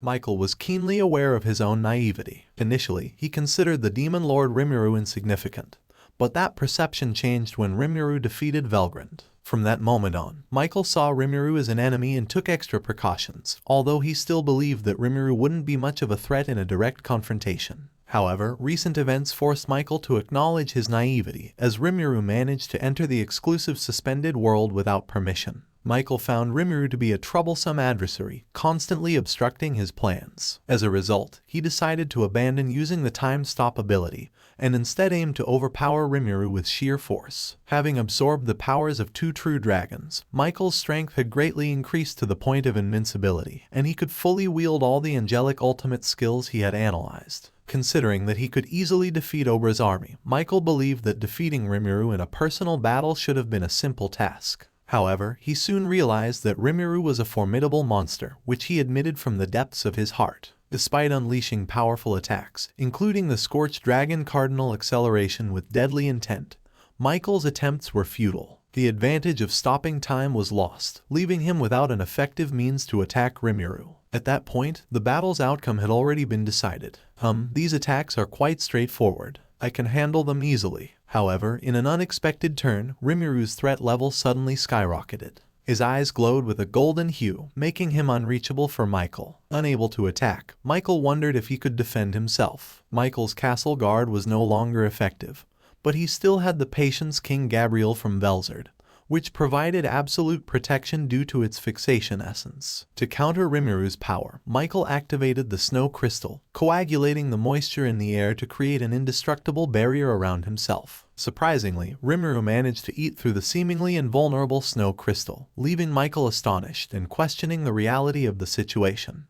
Michael was keenly aware of his own naivety. Initially, he considered the Demon Lord Rimuru insignificant, but that perception changed when Rimuru defeated Velzard. From that moment on, Michael saw Rimuru as an enemy and took extra precautions, although he still believed that Rimuru wouldn't be much of a threat in a direct confrontation. However, recent events forced Michael to acknowledge his naivety as Rimuru managed to enter the exclusive suspended world without permission. Michael found Rimuru to be a troublesome adversary, constantly obstructing his plans. As a result, he decided to abandon using the time stop ability and instead aimed to overpower Rimuru with sheer force. Having absorbed the powers of two true dragons, Michael's strength had greatly increased to the point of invincibility, and he could fully wield all the Angelic Ultimate Skills he had analyzed. Considering that he could easily defeat Obra's army, Michael believed that defeating Rimuru in a personal battle should have been a simple task. However, he soon realized that Rimuru was a formidable monster, which he admitted from the depths of his heart. Despite unleashing powerful attacks, including the Scorched Dragon Cardinal Acceleration with deadly intent, Michael's attempts were futile. The advantage of stopping time was lost, leaving him without an effective means to attack Rimuru. At that point, the battle's outcome had already been decided. These attacks are quite straightforward. I can handle them easily. However, in an unexpected turn, Rimuru's threat level suddenly skyrocketed. His eyes glowed with a golden hue, making him unreachable for Michael. Unable to attack, Michael wondered if he could defend himself. Michael's castle guard was no longer effective, but he still had the Patience King Gabriel from Velzard, which provided absolute protection due to its fixation essence. To counter Rimuru's power, Michael activated the snow crystal, coagulating the moisture in the air to create an indestructible barrier around himself. Surprisingly, Rimuru managed to eat through the seemingly invulnerable snow crystal, leaving Michael astonished and questioning the reality of the situation.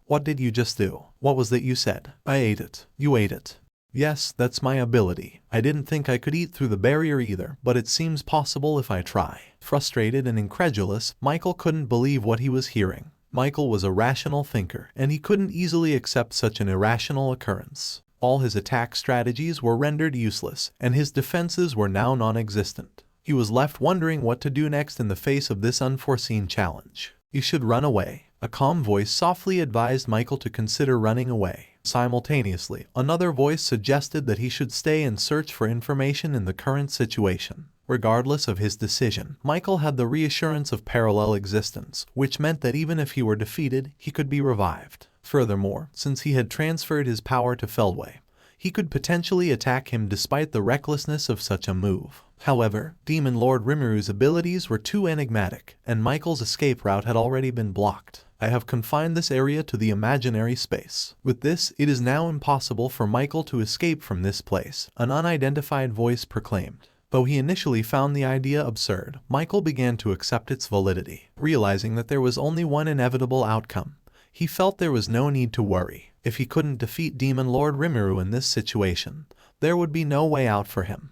What did you just do? What was that you said? I ate it. You ate it. Yes, that's my ability. I didn't think I could eat through the barrier either, but it seems possible if I try. Frustrated and incredulous, Michael couldn't believe what he was hearing. Michael was a rational thinker, and he couldn't easily accept such an irrational occurrence. All his attack strategies were rendered useless, and his defenses were now non-existent. He was left wondering what to do next in the face of this unforeseen challenge. You should run away. A calm voice softly advised Michael to consider running away. Simultaneously, another voice suggested that he should stay and search for information in the current situation. Regardless of his decision, Michael had the reassurance of parallel existence, which meant that even if he were defeated, he could be revived. Furthermore, since he had transferred his power to Feldway, he could potentially attack him despite the recklessness of such a move. However, Demon Lord Rimuru's abilities were too enigmatic, and Michael's escape route had already been blocked. I have confined this area to the imaginary space. With this, it is now impossible for Michael to escape from this place, an unidentified voice proclaimed. Though he initially found the idea absurd, Michael began to accept its validity. Realizing that there was only one inevitable outcome, he felt there was no need to worry. If he couldn't defeat Demon Lord Rimuru in this situation, there would be no way out for him.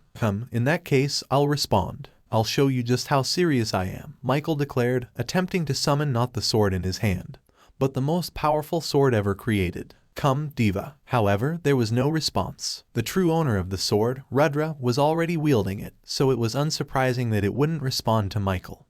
In that case, I'll respond. I'll show you just how serious I am, Michael declared, attempting to summon not the sword in his hand, but the most powerful sword ever created. Come, Diva. However, there was no response. The true owner of the sword, Rudra, was already wielding it, so it was unsurprising that it wouldn't respond to Michael,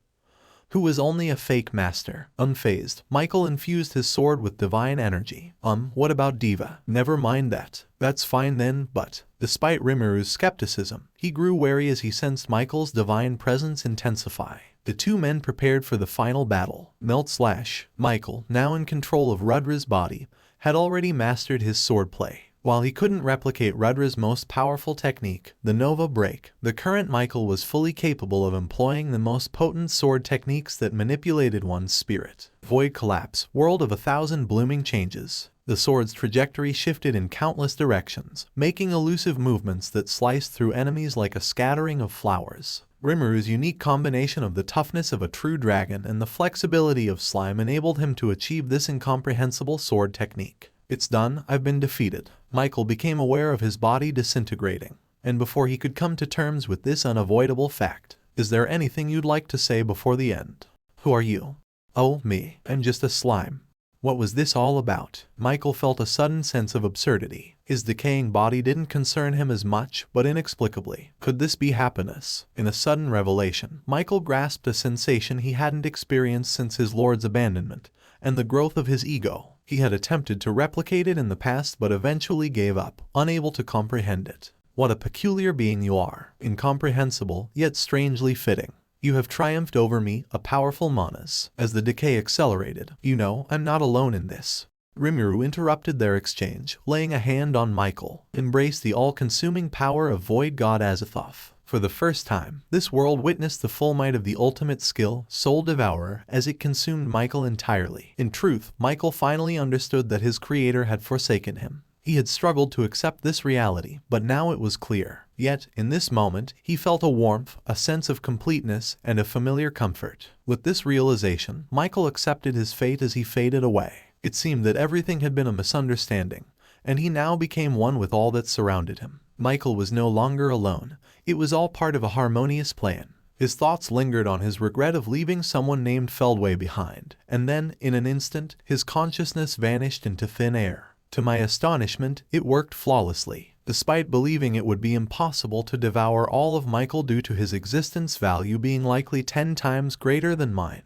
who was only a fake master. Unfazed, Michael infused his sword with divine energy. What about Diva? Never mind that. That's fine then, but despite Rimuru's skepticism, he grew wary as he sensed Michael's divine presence intensify. The two men prepared for the final battle. Michael, now in control of Rudra's body, had already mastered his swordplay. While he couldn't replicate Rudra's most powerful technique, the Nova Break, the current Michael was fully capable of employing the most potent sword techniques that manipulated one's spirit. Void Collapse, World of 1,000 Blooming Changes. The sword's trajectory shifted in countless directions, making elusive movements that sliced through enemies like a scattering of flowers. Rimuru's unique combination of the toughness of a true dragon and the flexibility of slime enabled him to achieve this incomprehensible sword technique. It's done, I've been defeated. Michael became aware of his body disintegrating, and before he could come to terms with this unavoidable fact, is there anything you'd like to say before the end? Who are you? Oh, me. I'm just a slime. What was this all about? Michael felt a sudden sense of absurdity. His decaying body didn't concern him as much, but inexplicably, could this be happiness? In a sudden revelation, Michael grasped a sensation he hadn't experienced since his lord's abandonment, and the growth of his ego. He had attempted to replicate it in the past but eventually gave up, unable to comprehend it. What a peculiar being you are, incomprehensible, yet strangely fitting. You have triumphed over me, a powerful Manas. As the decay accelerated, you know, I'm not alone in this. Rimuru interrupted their exchange, laying a hand on Michael. Embrace the all-consuming power of Void God Azathoth. For the first time, this world witnessed the full might of the ultimate skill, Soul Devourer, as it consumed Michael entirely. In truth, Michael finally understood that his creator had forsaken him. He had struggled to accept this reality, but now it was clear. Yet, in this moment, he felt a warmth, a sense of completeness, and a familiar comfort. With this realization, Michael accepted his fate as he faded away. It seemed that everything had been a misunderstanding, and he now became one with all that surrounded him. Michael was no longer alone. It was all part of a harmonious plan. His thoughts lingered on his regret of leaving someone named Feldway behind, and then, in an instant, his consciousness vanished into thin air. To my astonishment, it worked flawlessly. Despite believing it would be impossible to devour all of Michael due to his existence value being likely 10 times greater than mine,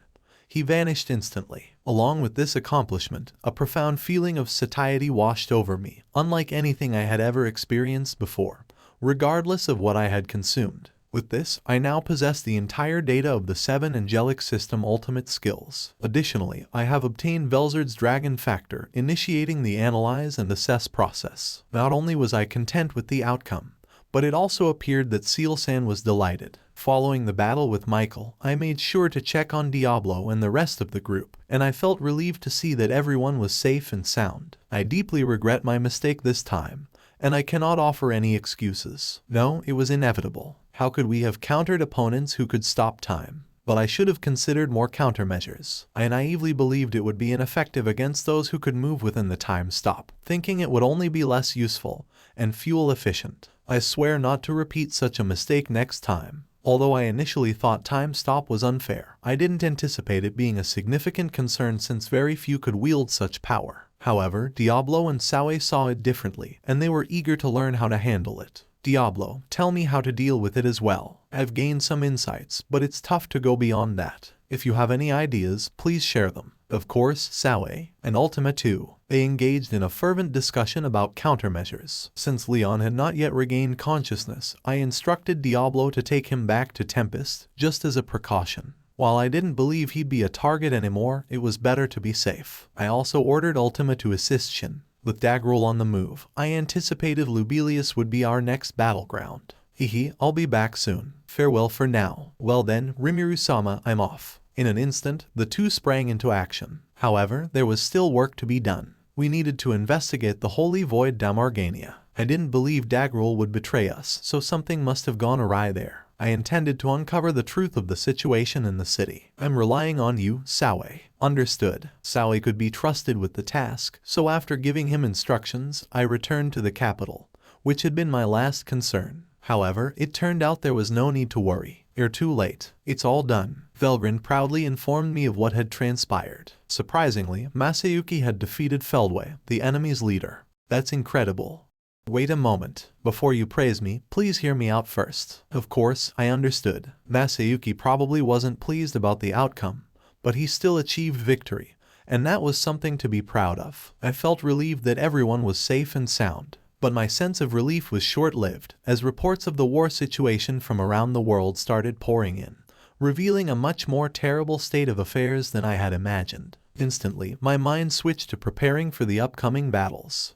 he vanished instantly. Along with this accomplishment, a profound feeling of satiety washed over me, unlike anything I had ever experienced before, regardless of what I had consumed. With this, I now possess the entire data of the 7 Angelic System Ultimate Skills. Additionally, I have obtained Velzard's Dragon Factor, initiating the Analyze and Assess process. Not only was I content with the outcome, but it also appeared that Seal-san was delighted. Following the battle with Michael, I made sure to check on Diablo and the rest of the group, and I felt relieved to see that everyone was safe and sound. I deeply regret my mistake this time, and I cannot offer any excuses. No, it was inevitable. How could we have countered opponents who could stop time? But I should have considered more countermeasures. I naively believed it would be ineffective against those who could move within the time stop, thinking it would only be less useful and fuel efficient. I swear not to repeat such a mistake next time. Although I initially thought time stop was unfair, I didn't anticipate it being a significant concern since very few could wield such power. However, Diablo and Sawe saw it differently, and they were eager to learn how to handle it. Diablo, tell me how to deal with it as well. I've gained some insights, but it's tough to go beyond that. If you have any ideas, please share them. Of course, Sawe and Ultima too. They engaged in a fervent discussion about countermeasures. Since Leon had not yet regained consciousness, I instructed Diablo to take him back to Tempest, just as a precaution. While I didn't believe he'd be a target anymore, it was better to be safe. I also ordered Ultima to assist Shin. With Daggerul on the move, I anticipated Lubelius would be our next battleground. I'll be back soon. Farewell for now. Well then, Rimuru-sama, I'm off. In an instant, the two sprang into action. However, there was still work to be done. We needed to investigate the Holy Void Damargania. I didn't believe Daggerul would betray us, so something must have gone awry there. I intended to uncover the truth of the situation in the city. I'm relying on you, Sawe. Understood. Sawe could be trusted with the task, so after giving him instructions, I returned to the capital, which had been my last concern. However, it turned out there was no need to worry. You're too late. It's all done. Velgrin proudly informed me of what had transpired. Surprisingly, Masayuki had defeated Feldway, the enemy's leader. That's incredible. Wait a moment. Before you praise me, please hear me out first. Of course, I understood. Masayuki probably wasn't pleased about the outcome, but he still achieved victory, and that was something to be proud of. I felt relieved that everyone was safe and sound. But my sense of relief was short-lived, as reports of the war situation from around the world started pouring in, revealing a much more terrible state of affairs than I had imagined. Instantly, my mind switched to preparing for the upcoming battles.